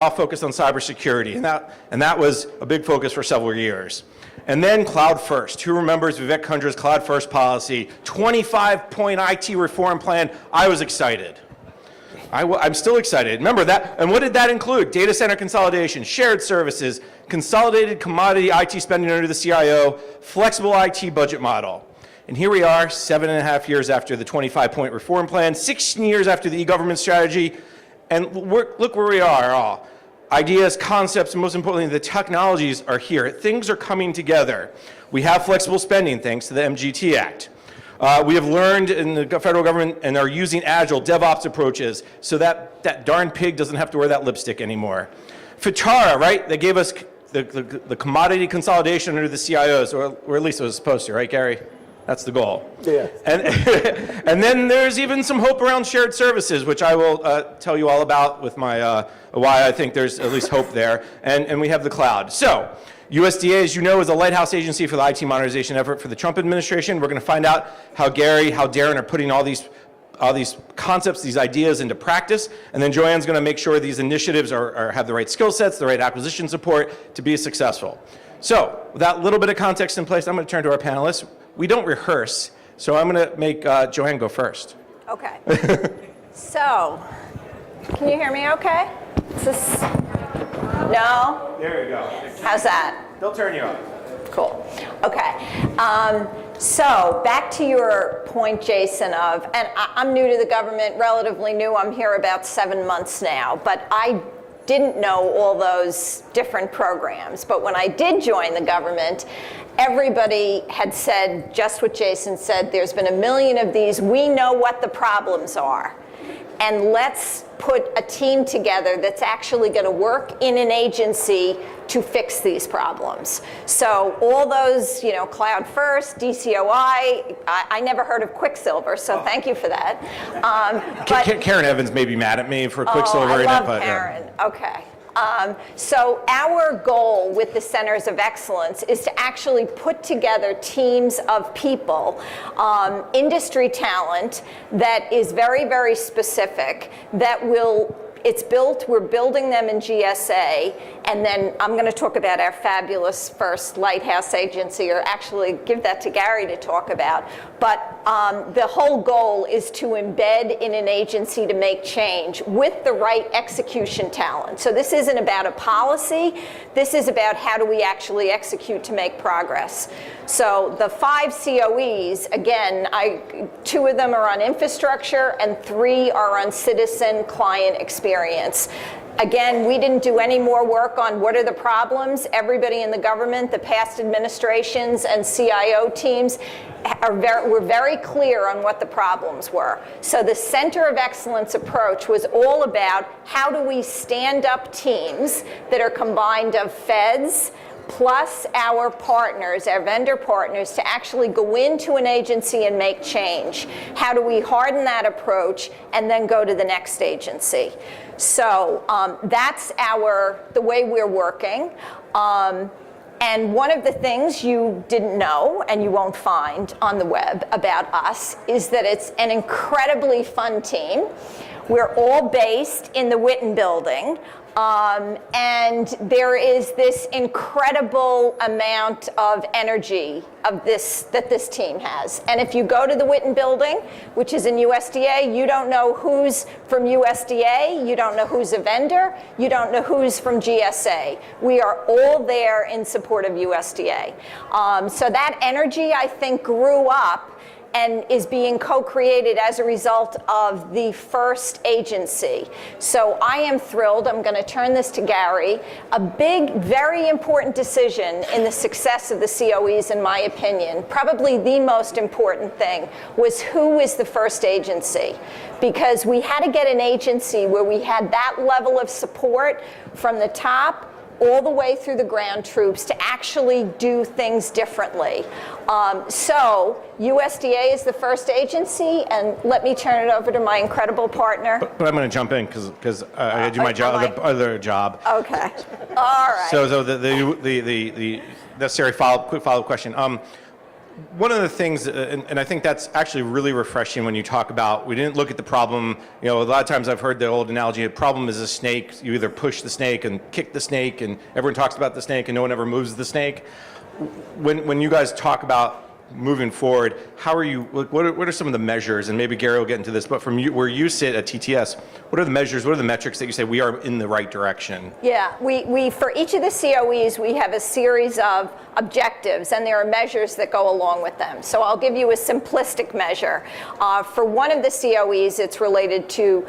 all focused on cybersecurity, and that was a big focus for several years. And then Cloud First. Who remembers Vivek Kundra's Cloud First policy? 25-point IT reform plan. I was excited. I'm still excited. Remember that, and what did that include? Data center consolidation, shared services, consolidated commodity IT spending under the CIO, flexible IT budget model. And here we are, 7.5 years after the 25-point reform plan, 16 years after the e-government strategy, and look where we are all. Ideas, concepts, and most importantly, the technologies are here. Things are coming together. We have flexible spending thanks to the MGT Act. We have learned in the federal government and are using agile DevOps approaches so that darn pig doesn't have to wear that lipstick anymore. FITARA, right? They gave us the commodity consolidation under the CIOs, or at least it was supposed to, right, Gary? That's the goal. Yeah. And then there's even some hope around shared services, which I will tell you all about with my why I think there's at least hope there. And we have the cloud. So USDA, as you know, is a lighthouse agency for the IT modernization effort for the Trump administration. We're going to find out how Gary, how Darren are putting all these concepts, these ideas into practice. And then Joanne's going to make sure these initiatives have the right skill sets, the right acquisition support to be successful. So with that little bit of context in place, I'm going to turn to our panelists. We don't rehearse, so I'm going to make Joanne go first. Okay. So, can you hear me okay? Is this, no? There you go. How's that? They'll turn you on. Cool. Okay. So back to your point, Jason, and I'm new to the government, relatively new. I'm here about 7 months now, but I didn't know all those different programs. But when I did join the government, everybody had said just what Jason said. There's been 1 million of these. We know what the problems are. And let's put a team together that's actually going to work in an agency to fix these problems. So all those, Cloud First, DCOI, I never heard of Quicksilver, so thank you for that. Karen Evans may be mad at me for Quicksilver. I love Karen. Yeah. Okay. So our goal with the Centers of Excellence is to actually put together teams of people, industry talent that is very, very specific, that we're building them in GSA, and then I'm going to talk about our fabulous first lighthouse agency, or actually give that to Gary to talk about. But the whole goal is to embed in an agency to make change with the right execution talent. So this isn't about a policy. This is about how do we actually execute to make progress. So the 5 COEs, again, 2 of them are on infrastructure and 3 are on citizen client experience. Again, we didn't do any more work on what are the problems. Everybody in the government, the past administrations and CIO teams were very clear on what the problems were. So the Center of Excellence approach was all about how do we stand up teams that are combined of feds, plus our partners, our vendor partners, to actually go into an agency and make change. How do we harden that approach and then go to the next agency? So that's the way we're working. And one of the things you didn't know, and you won't find on the web about us, is that it's an incredibly fun team. We're all based in the Witten building. And there is this incredible amount of energy that this team has. And if you go to the Witten building, which is in USDA, you don't know who's from USDA, you don't know who's a vendor, you don't know who's from GSA. We are all there in support of USDA. So that energy, I think, grew up and is being co-created as a result of the first agency. So I am thrilled. I'm going to turn this to Gary. A big, very important decision in the success of the COEs, in my opinion, probably the most important thing, was who is the first agency. Because we had to get an agency where we had that level of support from the top all the way through the ground troops to actually do things differently. So USDA is the first agency, and let me turn it over to my incredible partner. But I'm going to jump in because I do my other job. Okay. All right. So the necessary quick follow-up question. one of the things, and I think that's actually really refreshing when you talk about, we didn't look at the problem. You know, a lot of times I've heard the old analogy, a problem is a snake. You either push the snake and kick the snake, and everyone talks about the snake and no one ever moves the snake. When you guys talk about moving forward, how are you, what are some of the measures, and maybe Gary will get into this, but from you, where you sit at TTS, what are the measures, what are the metrics that you say we are in the right direction? Yeah, we for each of the COEs, we have a series of objectives, and there are measures that go along with them. So I'll give you a simplistic measure. For one of the COEs, it's related to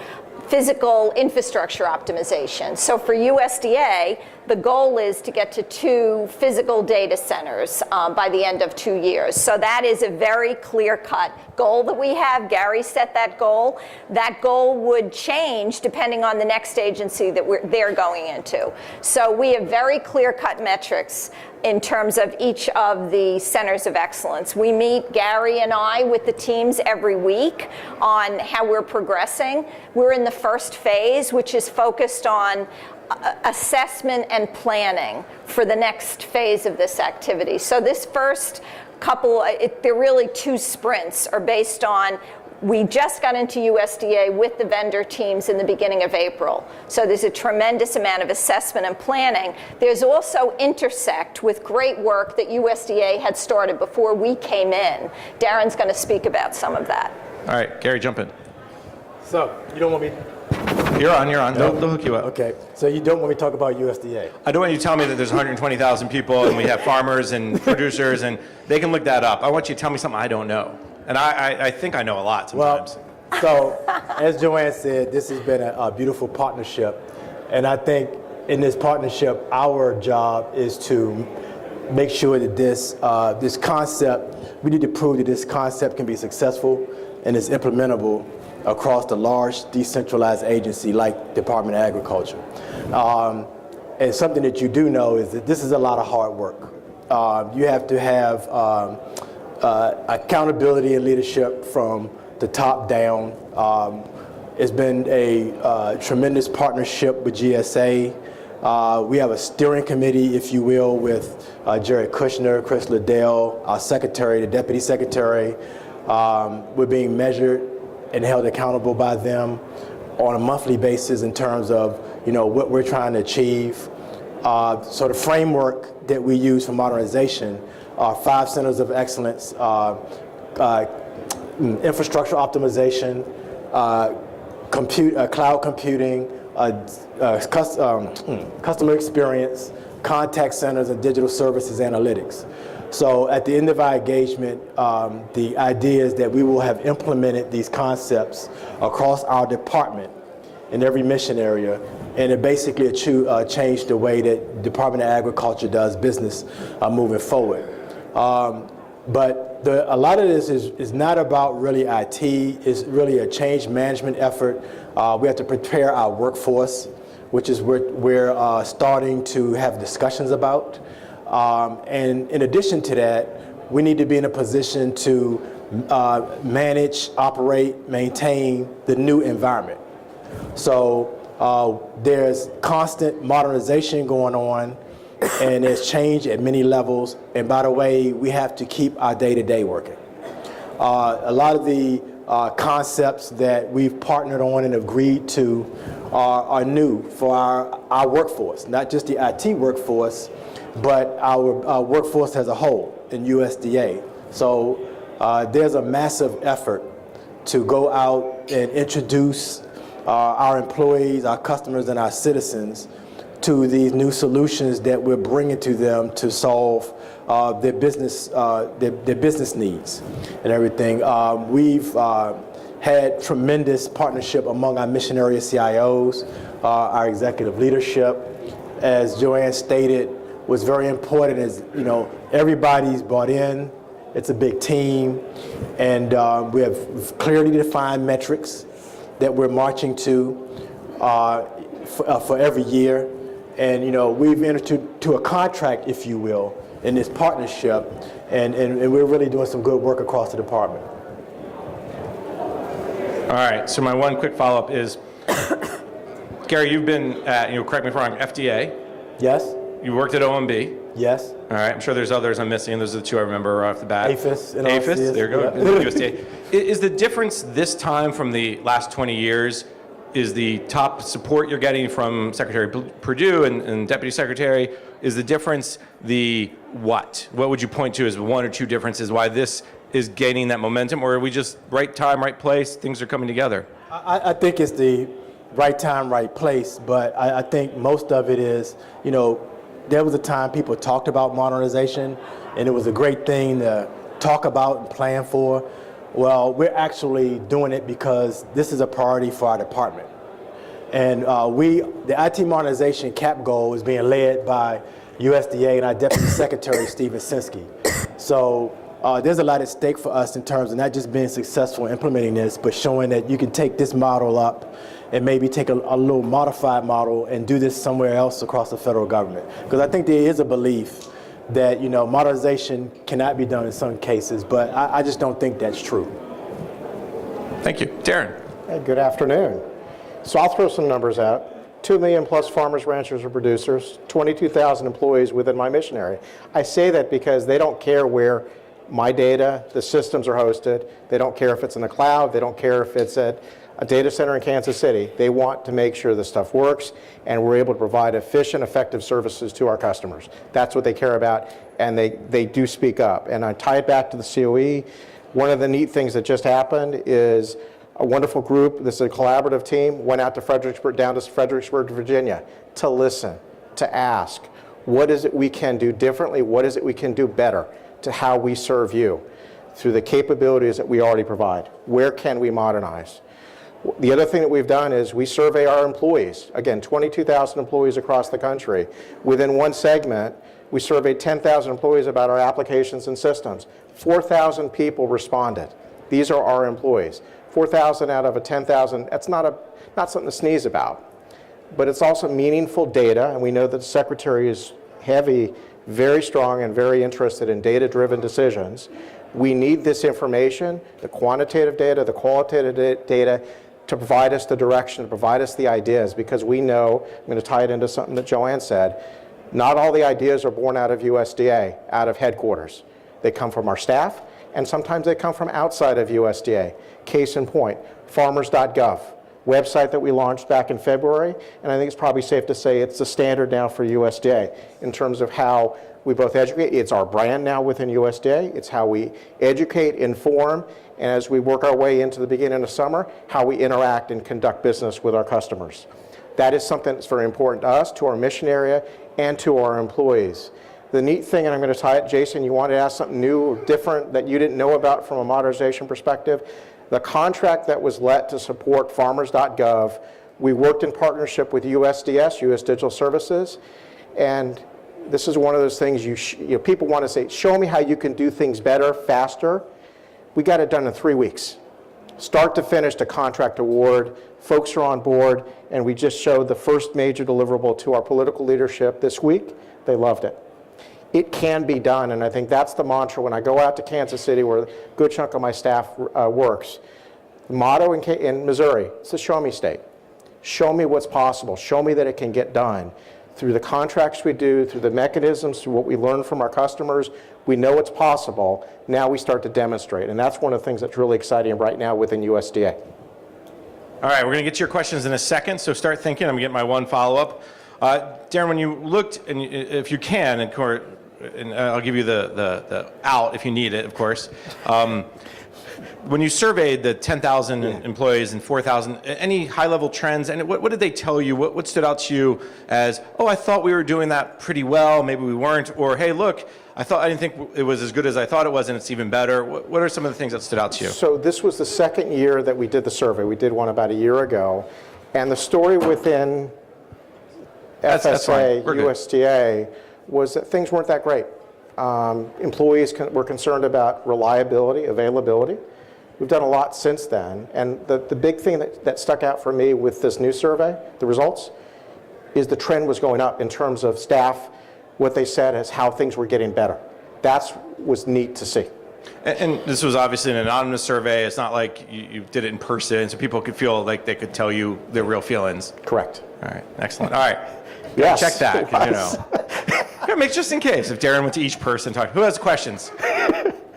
physical infrastructure optimization. So for USDA, the goal is to get to 2 physical data centers by the end of 2 years. So that is a very clear-cut goal that we have. Gary set that goal. That goal would change depending on the next agency that they're going into. So we have very clear-cut metrics in terms of each of the centers of excellence. We meet, Gary and I, with the teams every week on how we're progressing. We're in the first phase, which is focused on assessment and planning for the next phase of this activity. So this first couple, they're really 2 sprints, are based on, we just got into USDA with the vendor teams in the beginning of April. So there's a tremendous amount of assessment and planning. There's also intersect with great work that USDA had started before we came in. Darren's going to speak about some of that. All right, Gary, jump in. So, you don't want me... You're on. They'll hook you up. Okay, so you don't want me to talk about USDA? I don't want you to tell me that there's 120,000 people and we have farmers and producers and they can look that up. I want you to tell me something I don't know. And I think I know a lot sometimes. Well, so as Joanne said, this has been a beautiful partnership. And I think in this partnership, our job is to make sure that this concept, we need to prove that this concept can be successful and is implementable across the large decentralized agency like Department of Agriculture. And something that you do know is that this is a lot of hard work. You have to have accountability and leadership from the top down. It's been a tremendous partnership with GSA. We have a steering committee, if you will, with Jared Kushner, Chris Liddell, our secretary, the deputy secretary. We're being measured and held accountable by them on a monthly basis in terms of, what we're trying to achieve. So the framework that we use for modernization are 5 centers of excellence, infrastructure optimization, cloud computing, customer experience, contact centers, and digital services analytics. So at the end of our engagement, the idea is that we will have implemented these concepts across our department in every mission area, and it basically changed the way that Department of Agriculture does business moving forward. But a lot of this is not about really IT, it's really a change management effort. We have to prepare our workforce, which is what we're starting to have discussions about. And in addition to that, we need to be in a position to manage, operate, maintain the new environment. So there's constant modernization going on, and there's change at many levels. And by the way, we have to keep our day-to-day working. A lot of the concepts that we've partnered on and agreed to are new for our workforce, not just the IT workforce, but our workforce as a whole in USDA. So there's a massive effort to go out and introduce our employees, our customers, and our citizens to these new solutions that we're bringing to them to solve their business needs and everything. We've had tremendous partnership among our mission area CIOs, our executive leadership. As Joanne stated, what's very important is, everybody's bought in. It's a big team, and we have clearly defined metrics that we're marching to for every year. And we've entered to a contract, if you will, in this partnership, and we're really doing some good work across the department. All right, so my one quick follow-up is, Gary, you've been at, correct me if I'm wrong, FDA? Yes. you worked at OMB. Yes. All right, I'm sure there's others I'm missing. Those are the two I remember off the bat. APHIS. APHIS, there you go. Yeah. USDA. Is the difference this time from the last 20 years, is the top support you're getting from Secretary Perdue and Deputy Secretary, is the difference the what? What would you point to as one or two differences why this is gaining that momentum, or are we just right time, right place, things are coming together? I think it's the right time, right place, but I think most of it is, you know, there was a time people talked about modernization, and it was a great thing to talk about and plan for. Well, we're actually doing it because this is a priority for our department. And the IT modernization CAP goal is being led by USDA and our Deputy Secretary, Stephen Sinski. So there's a lot at stake for us in terms of not just being successful in implementing this, but showing that you can take this model up and maybe take a little modified model and do this somewhere else across the federal government. Because I think there is a belief that, you know, modernization cannot be done in some cases, but I just don't think that's true. Thank you. Darren. Hey, good afternoon. So I'll throw some numbers out. 2 million plus farmers, ranchers, and producers, 22,000 employees within my mission area. I say that because they don't care where my data, the systems are hosted. They don't care if it's in the cloud. They don't care if it's at a data center in Kansas City. They want to make sure this stuff works and we're able to provide efficient, effective services to our customers. That's what they care about, and they do speak up. And I tie it back to the COE. One of the neat things that just happened is a wonderful group, this is a collaborative team, went out to down to Fredericksburg, Virginia, to listen, to ask, what is it we can do differently? What is it we can do better to how we serve you through the capabilities that we already provide? Where can we modernize? The other thing that we've done is we survey our employees. Again, 22,000 employees across the country. Within one segment, we surveyed 10,000 employees about our applications and systems. 4,000 people responded. These are our employees. 4,000 out of a 10,000, that's not something to sneeze about. But it's also meaningful data, and we know that the Secretary is heavy, very strong, and very interested in data-driven decisions. We need this information, the quantitative data, the qualitative data, to provide us the direction, to provide us the ideas, because we know, I'm going to tie it into something that Joanne said, not all the ideas are born out of USDA, out of headquarters. They come from our staff, and sometimes they come from outside of USDA. Case in point, farmers.gov, website that we launched back in February, and I think it's probably safe to say it's the standard now for USDA in terms of how we both educate. It's our brand now within USDA. It's how we educate, inform, and as we work our way into the beginning of summer, how we interact and conduct business with our customers. That is something that's very important to us, to our mission area, and to our employees. The neat thing, and I'm going to tie it, Jason, you wanted to ask something new or different that you didn't know about from a modernization perspective. The contract that was let to support farmers.gov, we worked in partnership with USDS, US Digital Services, and this is one of those things people want to say, show me how you can do things better, faster. We got it done in 3 weeks. Start to finish, the contract award, folks are on board, and we just showed the first major deliverable to our political leadership this week. They loved it. It can be done, and I think that's the mantra when I go out to Kansas City, where a good chunk of my staff works. The motto in Missouri, it's the show me state. Show me what's possible. Show me that it can get done. Through the contracts we do, through the mechanisms, through what we learn from our customers, we know it's possible. Now we start to demonstrate, and that's one of the things that's really exciting right now within USDA. All right, we're going to get to your questions in a second, so start thinking. I'm getting my one follow-up. Darren, when you looked, and if you can, and I'll give you the out if you need it, of course. When you surveyed the 10,000 employees and 4,000, any high-level trends, and what did they tell you? What stood out to you as, oh, I thought we were doing that pretty well, maybe we weren't, or hey, look, I didn't think it was as good as I thought it was, and it's even better. What are some of the things that stood out to you? So this was the second year that we did the survey. We did one about a year ago, and the story within FSA, USDA, was that things weren't that great. Employees were concerned about reliability, availability. We've done a lot since then, and the big thing that stuck out for me with this new survey, the results, is the trend was going up in terms of staff, what they said is how things were getting better. That was neat to see. And this was obviously an anonymous survey. It's not like you did it in person, so people could feel like they could tell you their real feelings. Correct. All right, excellent. All right, yes, check that, 'cause, you know. Yeah, make just in case if Darren went to each person talking. Who has questions?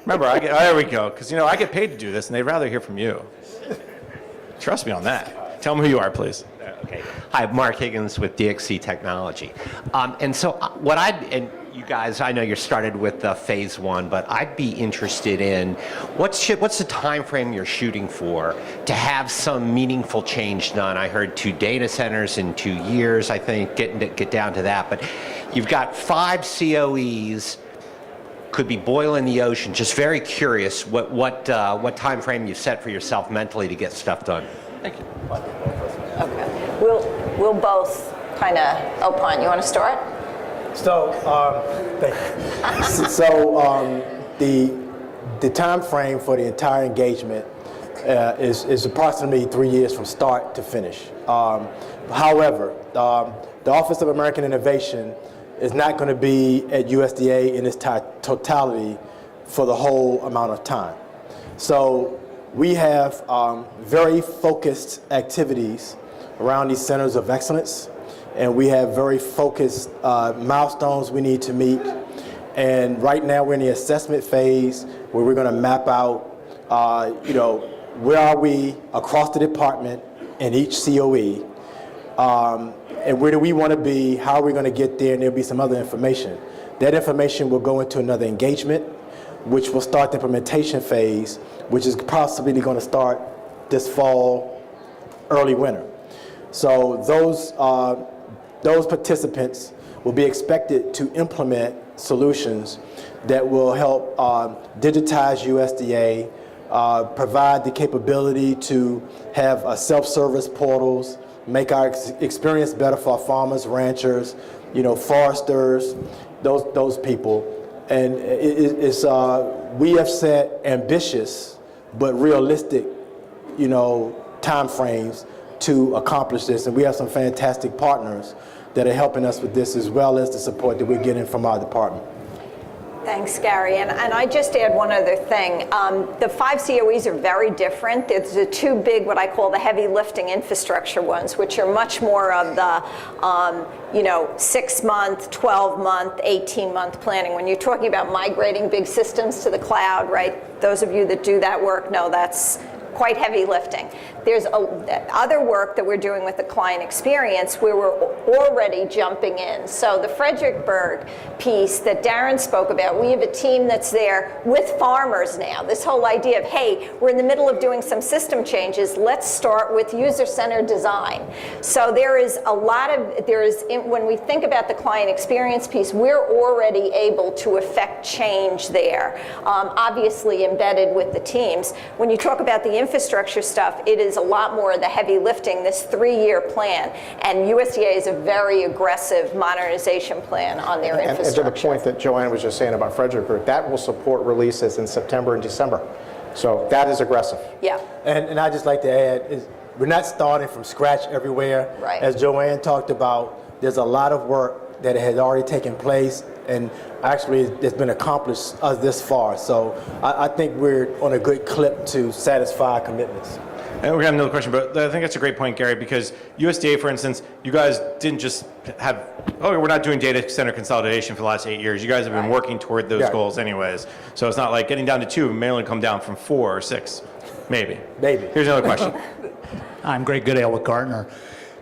Remember, there we go. Because I get paid to do this, and they'd rather hear from you. Trust me on that. Tell them who you are, please. Okay. Hi, Mark Higgins with DXC Technology. And so and you guys, I know you started with phase one, but I'd be interested in what's the time frame you're shooting for to have some meaningful change done? I heard 2 data centers in 2 years, I think, get down to that. But you've got 5 COEs, could be boiling the ocean. Just very curious what time frame you've set for yourself mentally to get stuff done. Thank you. Okay. We'll both kind of opine. You want to start? So, thank you. The time frame for the entire engagement is approximately 3 years from start to finish. However, the Office of American Innovation is not going to be at USDA in its totality for the whole amount of time. So we have very focused activities around these centers of excellence, and we have very focused milestones we need to meet. And right now we're in the assessment phase where we're going to map out, where are we across the department in each COE, and where do we want to be, how are we going to get there, and there'll be some other information. That information will go into another engagement, which will start the implementation phase, which is possibly going to start this fall, early winter. So those participants will be expected to implement solutions that will help digitize USDA, provide the capability to have self-service portals, make our experience better for our farmers, ranchers, foresters, those people. And we have set ambitious but realistic, time frames to accomplish this, and we have some fantastic partners that are helping us with this, as well as the support that we're getting from our department. Thanks, Gary. And I just add one other thing. The 5 COEs are very different. There's the 2 big, what I call the heavy lifting infrastructure ones, which are much more of the 6-month, 12-month, 18-month planning. When you're talking about migrating big systems to the cloud, right? Those of you that do that work know that's quite heavy lifting. There's other work that we're doing with the client experience where we're already jumping in. So the Fredericksburg piece that Darren spoke about, we have a team that's there with farmers now. This whole idea of, hey, we're in the middle of doing some system changes, let's start with user-centered design. So there is a lot of, when we think about the client experience piece, we're already able to affect change there, obviously embedded with the teams. When you talk about the infrastructure stuff, it is a lot more of the heavy lifting, this 3-year plan. And USDA is a very aggressive modernization plan on their infrastructure. And to the point that Joanne was just saying about Fredericksburg, that will support releases in September and December. So that is aggressive. Yeah. And I'd just like to add, we're not starting from scratch everywhere. Right. As Joanne talked about, there's a lot of work that has already taken place, and actually it's been accomplished this far. So I think we're on a good clip to satisfy our commitments. And we have another question, but I think that's a great point, Gary, because USDA, for instance, you guys didn't just have, we're not doing data center consolidation for the last 8 years. You guys have been working toward those goals anyways. So it's not like getting down to 2 may only come down from 4 or 6, maybe. Maybe. Here's another question. I'm Greg Goodale with Gartner.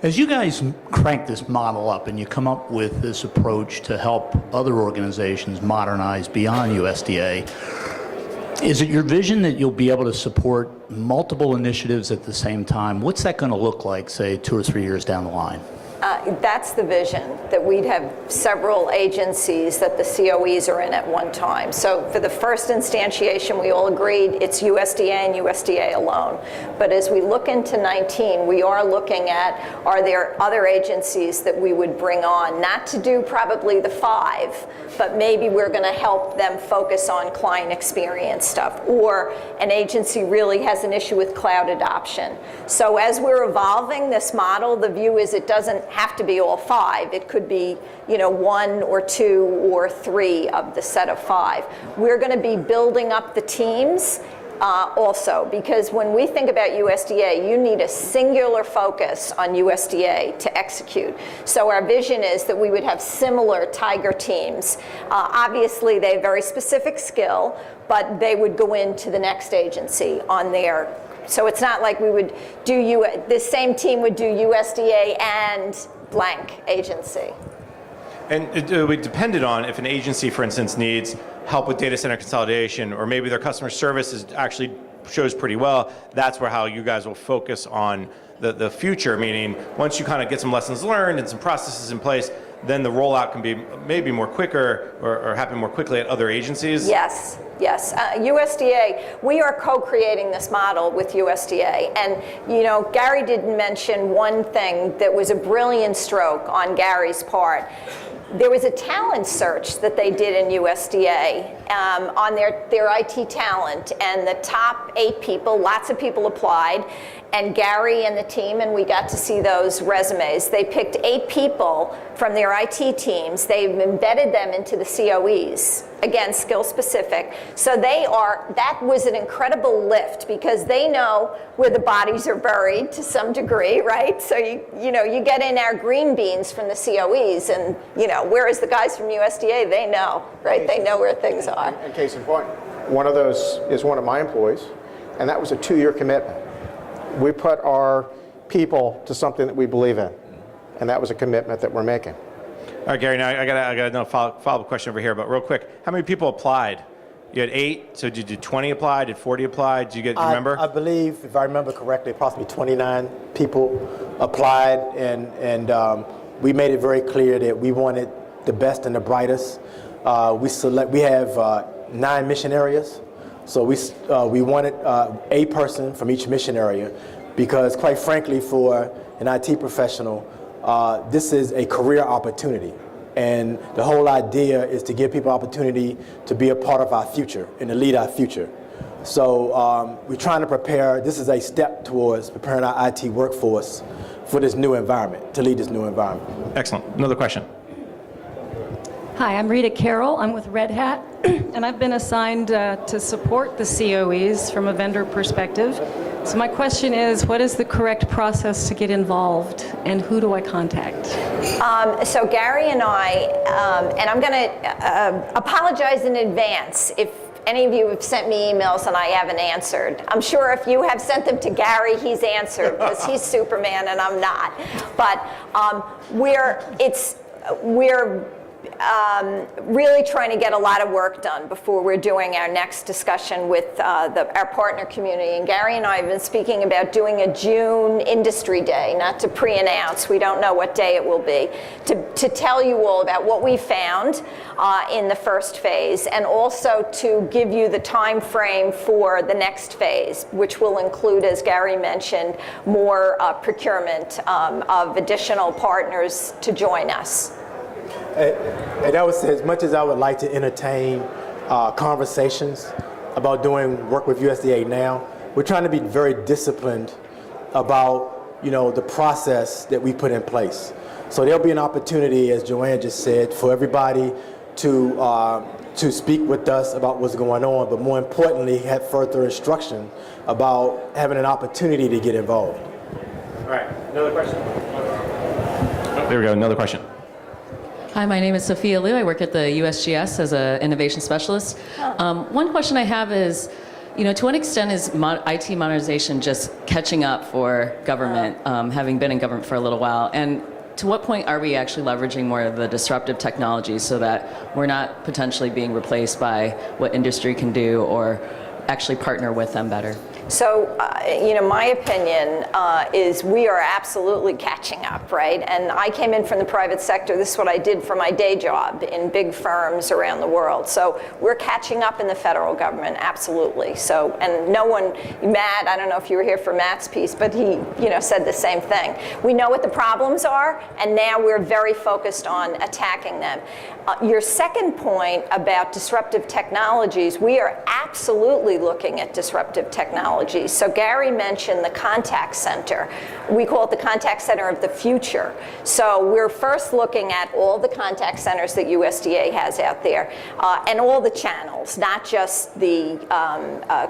As you guys crank this model up and you come up with this approach to help other organizations modernize beyond USDA, is it your vision that you'll be able to support multiple initiatives at the same time? What's that going to look like, say, 2 or 3 years down the line? That's the vision, that we'd have several agencies that the COEs are in at one time. So for the first instantiation, we all agreed it's USDA and USDA alone. But as we look into 19, we are looking at, are there other agencies that we would bring on, not to do probably the 5, but maybe we're going to help them focus on client experience stuff, or an agency really has an issue with cloud adoption. So as we're evolving this model, the view is it doesn't have to be all 5. It could be, 1 or 2 or 3 of the set of 5. We're going to be building up the teams also, because when we think about USDA, you need a singular focus on USDA to execute. So our vision is that we would have similar Tiger teams. Obviously, they have very specific skill, but they would go into the next agency on their. So it's not like we would do this same team would do USDA and blank agency. And it would be dependent on if an agency, for instance, needs help with data center consolidation, or maybe their customer service actually shows pretty well. That's where how you guys will focus on the future, meaning once you kind of get some lessons learned and some processes in place, then the rollout can be maybe more quicker or happen more quickly at other agencies? Yes, yes. USDA, we are co-creating this model with USDA. And, you know, Gary didn't mention one thing that was a brilliant stroke on Gary's part. There was a talent search that they did in USDA on their IT talent, and the top 8 people, lots of people applied, and Gary and the team, and we got to see those resumes. They picked 8 people from their IT teams. They've embedded them into the COEs, again, skill specific. So that was an incredible lift because they know where the bodies are buried to some degree, right? So you get in our green beans from the COEs, and whereas the guys from USDA, they know, right? They know where things are. And case in point, one of those is one of my employees, and that was a 2-year commitment. We put our people to something that we believe in, and that was a commitment that we're making. All right, Gary, now I got another follow-up question over here, but real quick, how many people applied? You had 8, so did you 20 apply? Did 40 apply? Do you remember? I believe, if I remember correctly, approximately 29 people applied, and we made it very clear that we wanted the best and the brightest. We have 9 mission areas, so we wanted a person from each mission area, because quite frankly, for an IT professional, this is a career opportunity. And the whole idea is to give people opportunity to be a part of our future and to lead our future. So we're trying to prepare, this is a step towards preparing our IT workforce for this new environment, to lead this new environment. Excellent. Another question. Hi, I'm Rita Carroll. I'm with Red Hat, and I've been assigned to support the COEs from a vendor perspective. So my question is, what is the correct process to get involved, and who do I contact? So Gary and I, and I'm going to apologize in advance if any of you have sent me emails and I haven't answered. I'm sure if you have sent them to Gary, he's answered, because he's Superman and I'm not. But we're really trying to get a lot of work done before we're doing our next discussion with our partner community. And Gary and I have been speaking about doing a June industry day, not to pre-announce, we don't know what day it will be, to tell you all about what we found in the first phase, and also to give you the time frame for the next phase, which will include, as Gary mentioned, more procurement of additional partners to join us. And that was, as much as I would like to entertain conversations about doing work with USDA now, we're trying to be very disciplined about the process that we put in place. So there'll be an opportunity, as Joanne just said, for everybody to speak with us about what's going on, but more importantly, have further instruction about having an opportunity to get involved. All right, another question. There we go, another question. Hi, my name is Sophia Liu. I work at the USGS as an innovation specialist. One question I have is, to what extent is IT modernization just catching up for government, having been in government for a little while? And to what point are we actually leveraging more of the disruptive technologies so that we're not potentially being replaced by what industry can do, or actually partner with them better? So, my opinion is we are absolutely catching up, right? And I came in from the private sector. This is what I did for my day job in big firms around the world. So we're catching up in the federal government, absolutely. So, and no one, Matt, I don't know if you were here for Matt's piece, but he, said the same thing. We know what the problems are, and now we're very focused on attacking them. Your second point about disruptive technologies, we are absolutely looking at disruptive technologies. technologies. So Gary mentioned the contact center. We call it the contact center of the future. So we're first looking at all the contact centers that USDA has out there and all the channels, not just the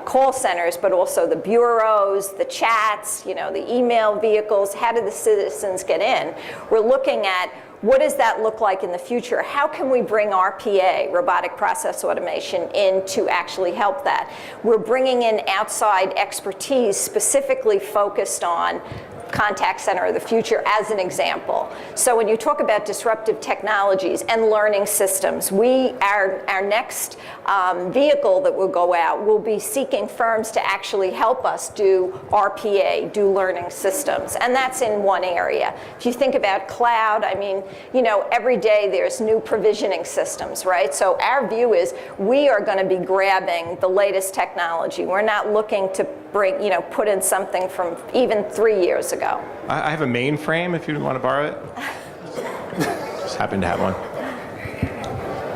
call centers, but also the bureaus, the chats, the email vehicles. How do the citizens get in? We're looking at what does that look like in the future? How can we bring RPA, robotic process automation, in to actually help that? We're bringing in outside expertise specifically focused on contact center of the future as an example. So when you talk about disruptive technologies and learning systems, our next vehicle that will go out will be seeking firms to actually help us do RPA, do learning systems, and that's in one area. If you think about cloud, I mean, every day there's new provisioning systems, right? So our view is we are going to be grabbing the latest technology. We're not looking to put in something from even 3 years ago. I have a mainframe if you want to borrow it. Just happen to have one.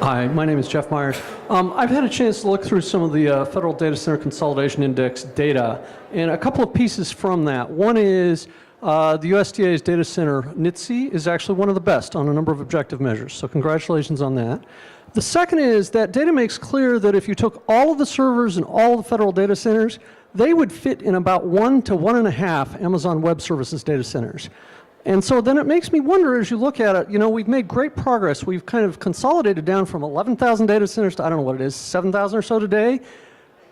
Hi, my name is Jeff Myers. I've had a chance to look through some of the Federal Data Center Consolidation Index data, and a couple of pieces from that. One is the USDA's data center, NITSE, is actually one of the best on a number of objective measures, so congratulations on that. The second is that data makes clear that if you took all of the servers in all of the federal data centers, they would fit in about 1 to 1.5 Amazon Web Services data centers. And so then it makes me wonder, as you look at it, we've made great progress. We've kind of consolidated down from 11,000 data centers to, I don't know what it is, 7,000 or so today.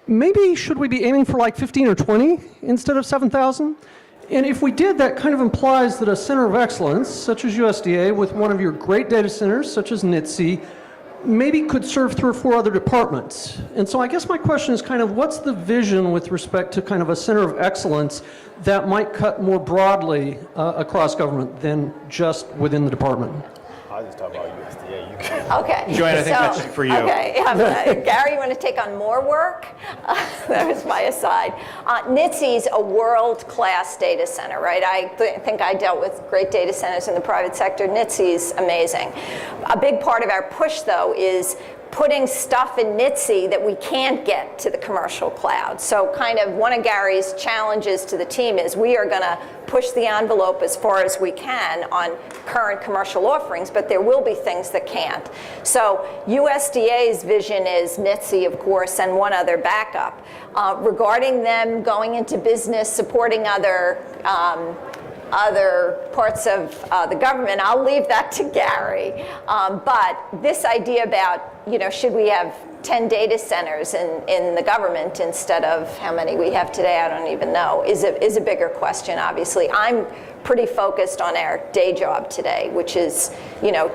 Maybe should we be aiming for like 15 or 20 instead of 7,000? And if we did, that kind of implies that a center of excellence, such as USDA, with one of your great data centers, such as NITSE, maybe could serve 3 or 4 other departments. And so I guess my question is kind of what's the vision with respect to kind of a center of excellence that might cut more broadly across government than just within the department? I was just talking about USDA. Okay. Joanne, I think that's for you. Okay. Gary, you want to take on more work? That was my aside. NITSE is a world-class data center, right? I think I dealt with great data centers in the private sector. NITSE is amazing. A big part of our push, though, is putting stuff in NITSE that we can't get to the commercial cloud. So kind of one of Gary's challenges to the team is we are going to push the envelope as far as we can on current commercial offerings, but there will be things that can't. So USDA's vision is NITSE, of course, and one other backup. Regarding them going into business, supporting other parts of the government, I'll leave that to Gary. But this idea about, should we have 10 data centers in the government instead of how many we have today, I don't even know, is a bigger question, obviously. I'm pretty focused on our day job today, which is,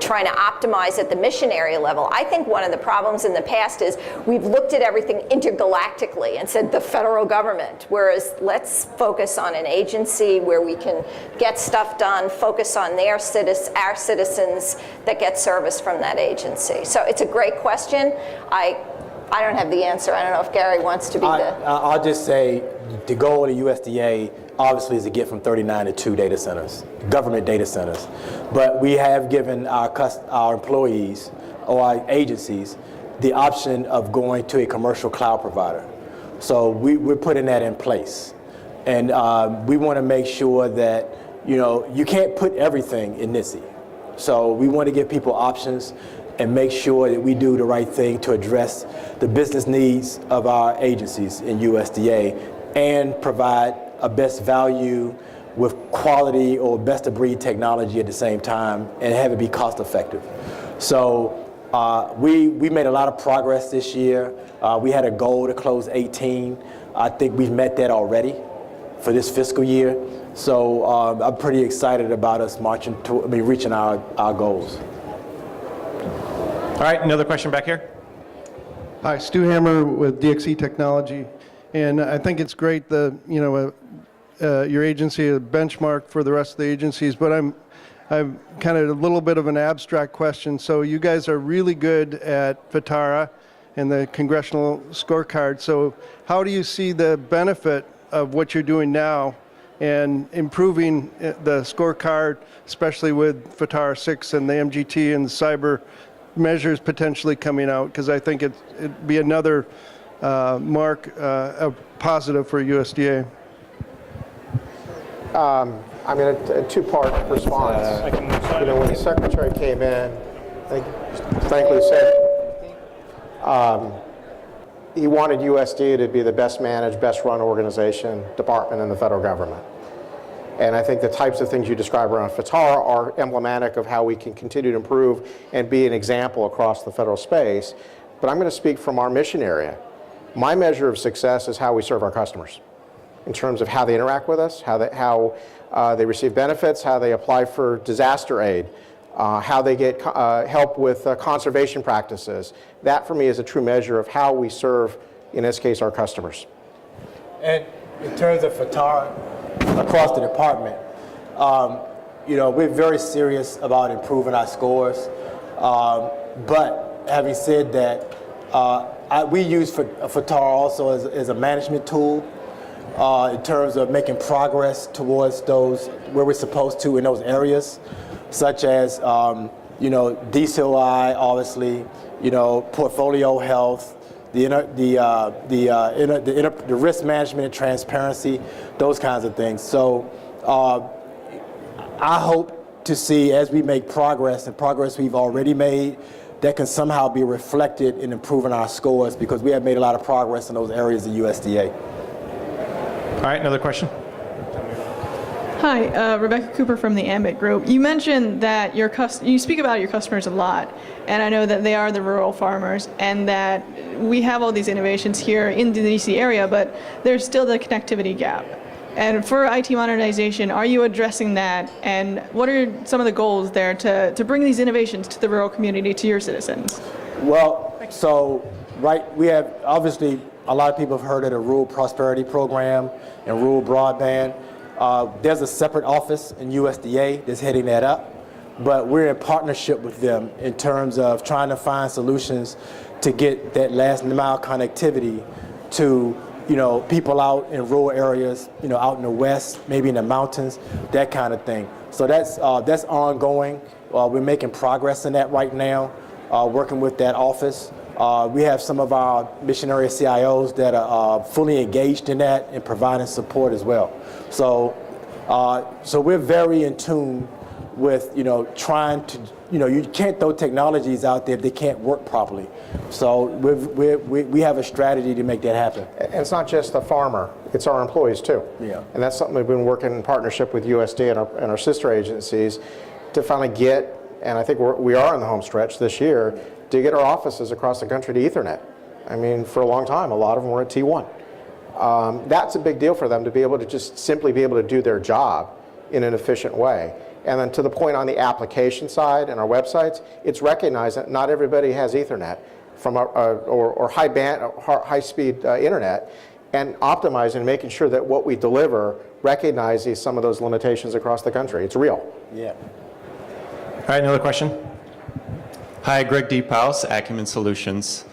trying to optimize at the mission area level. I think one of the problems in the past is we've looked at everything intergalactically and said the federal government, whereas let's focus on an agency where we can get stuff done, focus on our citizens that get service from that agency. So it's a great question. I don't have the answer. I don't know if Gary wants to be I'll just say the goal of the USDA obviously is to get from 39 to 2 data centers, government data centers. But we have given our employees or our agencies the option of going to a commercial cloud provider. So we're putting that in place. And we want to make sure that, you can't put everything in NITSE. So we want to give people options and make sure that we do the right thing to address the business needs of our agencies in USDA and provide a best value with quality or best of breed technology at the same time and have it be cost effective. So we made a lot of progress this year. We had a goal to close 18. I think we've met that already for this fiscal year. So I'm pretty excited about us reaching our goals. All right, another question back here. Hi, Stu Hammer with DXC Technology, and I think it's great that your agency is a benchmark for the rest of the agencies. But I'm kind of a little bit of an abstract question. So you guys are really good at FITARA and the congressional scorecard. So how do you see the benefit of what you're doing now and improving the scorecard, especially with FITARA 6 and the MGT and the cyber measures potentially coming out? Because I think it'd be another mark a positive for USDA? I mean, a two-part response. You know, when the secretary came in, I think, frankly said, he wanted USDA to be the best managed, best run organization, department in the federal government. And I think the types of things you describe around FTAR are emblematic of how we can continue to improve and be an example across the federal space. But I'm going to speak from our mission area. My measure of success is how we serve our customers in terms of how they interact with us, how they receive benefits, how they apply for disaster aid, how they get help with conservation practices. That, for me, is a true measure of how we serve, in this case, our customers. And in terms of FTAR across the department, you know, we're very serious about improving our scores. But having said that, we use FTAR also as a management tool in terms of making progress towards those where we're supposed to in those areas, such as you know, DCOI, obviously, you know, portfolio health, the risk management and transparency, those kinds of things. So I hope to see, as we make progress, and progress we've already made, that can somehow be reflected in improving our scores, because we have made a lot of progress in those areas of USDA. All right, another question? Hi, Rebecca Cooper from the Ambit Group. You mentioned that you speak about your customers a lot, and I know that they are the rural farmers, and that we have all these innovations here in the DC area, but there's still the connectivity gap. And for IT modernization, are you addressing that? And what are some of the goals there to bring these innovations to the rural community, to your citizens? Well, so, we have, obviously, a lot of people have heard of the Rural Prosperity Program and rural broadband. There's a separate office in USDA that's heading that up, but we're in partnership with them in terms of trying to find solutions to get that last mile connectivity to, you know, people out in rural areas, you know, out in the west, maybe in the mountains, that kind of thing. So that's ongoing. We're making progress in that right now, working with that office. We have some of our missionary CIOs that are fully engaged in that and providing support as well. So, so we're very in tune with, you know, trying to, you know, you can't throw technologies out there if they can't work properly. So we have a strategy to make that happen. And it's not just the farmer, it's our employees too. Yeah. And that's something we've been working in partnership with USDA and our sister agencies to finally get, and I think we are in the home stretch this year, to get our offices across the country to Ethernet. I mean, for a long time, a lot of them were at T1. That's a big deal for them to be able to just simply be able to do their job in an efficient way. And then to the point on the application side and our websites, it's recognized that not everybody has Ethernet from or high-speed internet, and optimizing and making sure that what we deliver recognizes some of those limitations across the country. It's real. Yeah. All right, another question? Hi, Greg Deephouse, Acumen Solutions.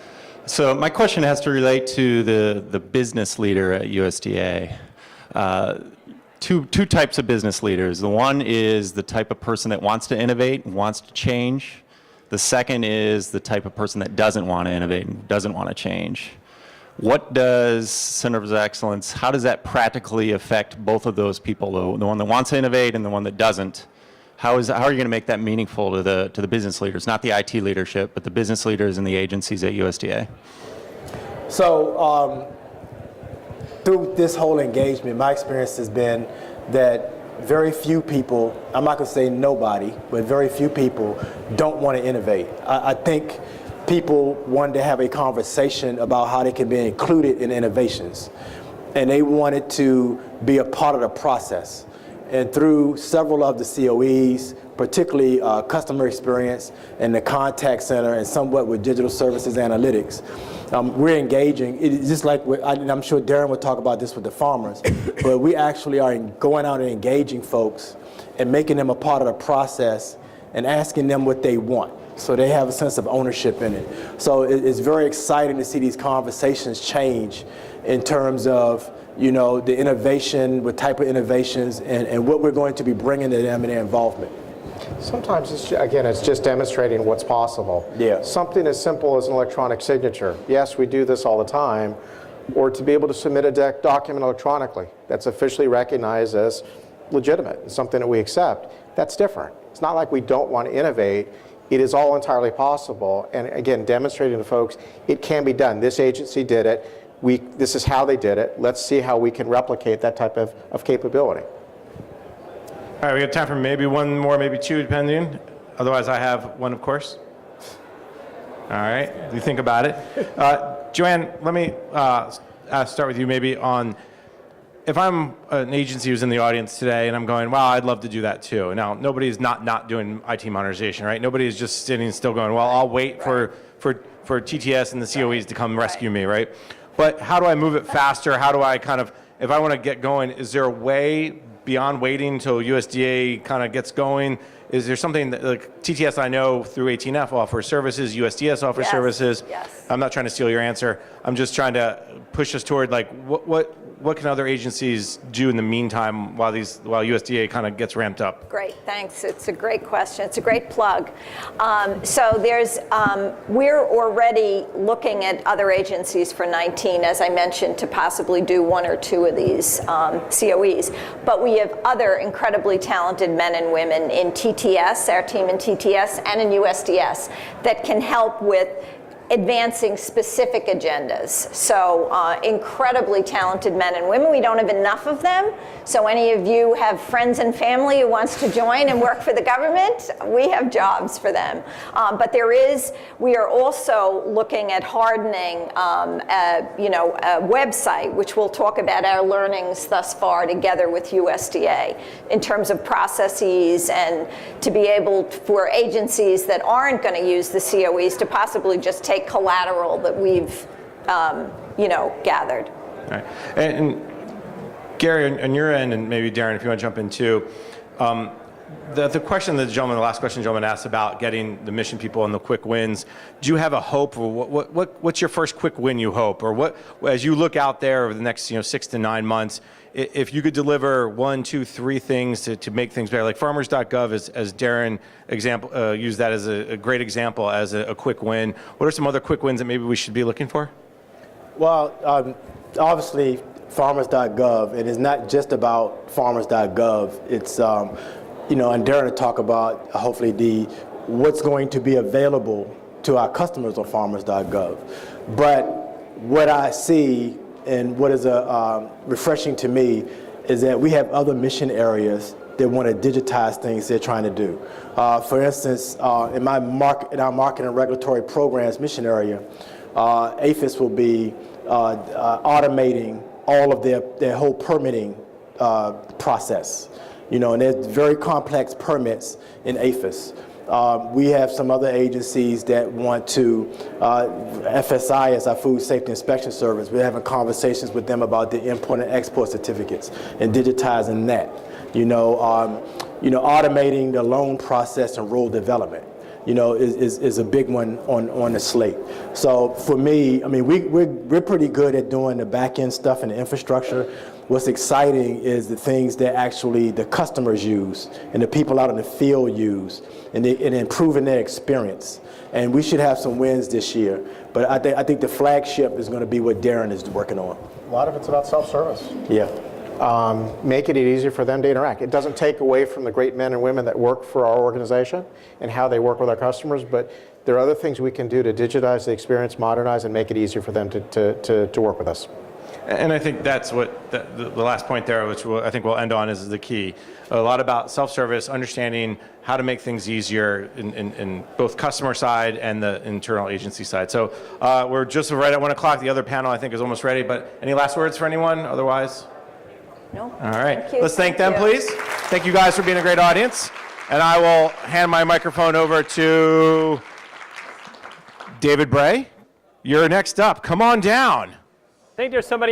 So my question has to relate to the business leader at USDA. Two types of business leaders. The one is the type of person that wants to innovate and wants to change. The second is the type of person that doesn't want to innovate and doesn't want to change. What does Centers of Excellence, how does that practically affect both of those people, the one that wants to innovate and the one that doesn't? How are you going to make that meaningful to the business leaders, not the IT leadership, but the business leaders and the agencies at USDA? So through this whole engagement, my experience has been that very few people, I'm not going to say nobody, but very few people don't want to innovate. I think people wanted to have a conversation about how they can be included in innovations, and they wanted to be a part of the process. And through several of the COEs, particularly customer experience and the contact center and somewhat with digital services analytics, we're engaging. It's just like, and I'm sure Darren will talk about this with the farmers, but we actually are going out and engaging folks and making them a part of the process and asking them what they want, so they have a sense of ownership in it. So it's very exciting to see these conversations change in terms of, you know, the innovation, what type of innovations, and what we're going to be bringing to them in their involvement. Sometimes, it's just demonstrating what's possible. Yeah. Something as simple as an electronic signature. Yes, we do this all the time. Or to be able to submit a document electronically that's officially recognized as legitimate and something that we accept. That's different. It's not like we don't want to innovate. It is all entirely possible. And again, demonstrating to folks, it can be done. This agency did it. This is how they did it. Let's see how we can replicate that type of capability. All right, we have time for maybe one more, maybe two, depending. Otherwise, I have one, of course. All right, you think about it. Joanne, let me start with you maybe on, if I'm an agency who's in the audience today and I'm going, wow, I'd love to do that too. Now, nobody's not doing IT modernization, right? Nobody's just sitting still going, well, I'll wait for TTS and the COEs to come rescue me, right? But how do I move it faster? How do I kind of, if I want to get going, is there a way beyond waiting until USDA kind of gets going? Is there something that, like TTS, I know through 18F offers services, USDS offers services. Yes. I'm not trying to steal your answer. I'm just trying to push us toward like what can other agencies do in the meantime while USDA kind of gets ramped up? Great, thanks. It's a great question. It's a great plug. So we're already looking at other agencies for 19, as I mentioned, to possibly do one or two of these COEs. But we have other incredibly talented men and women in TTS, our team in TTS, and in USDS that can help with advancing specific agendas. So incredibly talented men and women. We don't have enough of them. So any of you have friends and family who wants to join and work for the government, we have jobs for them. But we are also looking at hardening a website, which will talk about our learnings thus far together with USDA in terms of processes, and to be able for agencies that aren't going to use the COEs to possibly just take collateral that we've gathered. All right. And Gary, on your end, and maybe Darren, if you want to jump in too, the question the last question the gentleman asked about getting the mission people and the quick wins, do you have a hope, or what's your first quick win you hope, or what, as you look out there over the next 6 to 9 months, if you could deliver 1, 2, 3 things to make things better, like farmers.gov, as Darren used that as a great example as a quick win. What are some other quick wins that maybe we should be looking for? Well, obviously, farmers.gov, it is not just about farmers.gov. It's, and Darren will talk about hopefully what's going to be available to our customers on farmers.gov. But what I see and what is refreshing to me is that we have other mission areas that want to digitize things they're trying to do. For instance, in our market and regulatory programs mission area, APHIS will be automating all of their whole permitting process. And there's very complex permits in APHIS. We have some other agencies that want to, FSI is our Food Safety Inspection Service. We're having conversations with them about the import and export certificates and digitizing that. Automating the loan process and rural development, is a big one on the slate. So for me, we're pretty good at doing the back end stuff and the infrastructure. What's exciting is the things that actually the customers use and the people out in the field use, and improving their experience. And we should have some wins this year. But I think the flagship is going to be what Darren is working on. A lot of it's about self-service. Yeah. Making it easier for them to interact. It doesn't take away from the great men and women that work for our organization and how they work with our customers, but there are other things we can do to digitize the experience, modernize, and make it easier for them to work with us. And I think that's what the last point there, which I think we'll end on, is the key. A lot about self-service, understanding how to make things easier in both customer side and the internal agency side. So we're just right at 1 o'clock. The other panel, I think, is almost ready. But any last words for anyone? Otherwise? No. All right. Thank you. Let's thank them, please. Thank you guys for being a great audience. And I will hand my microphone over to David Bray. You're next up. Come on down. I think there's somebody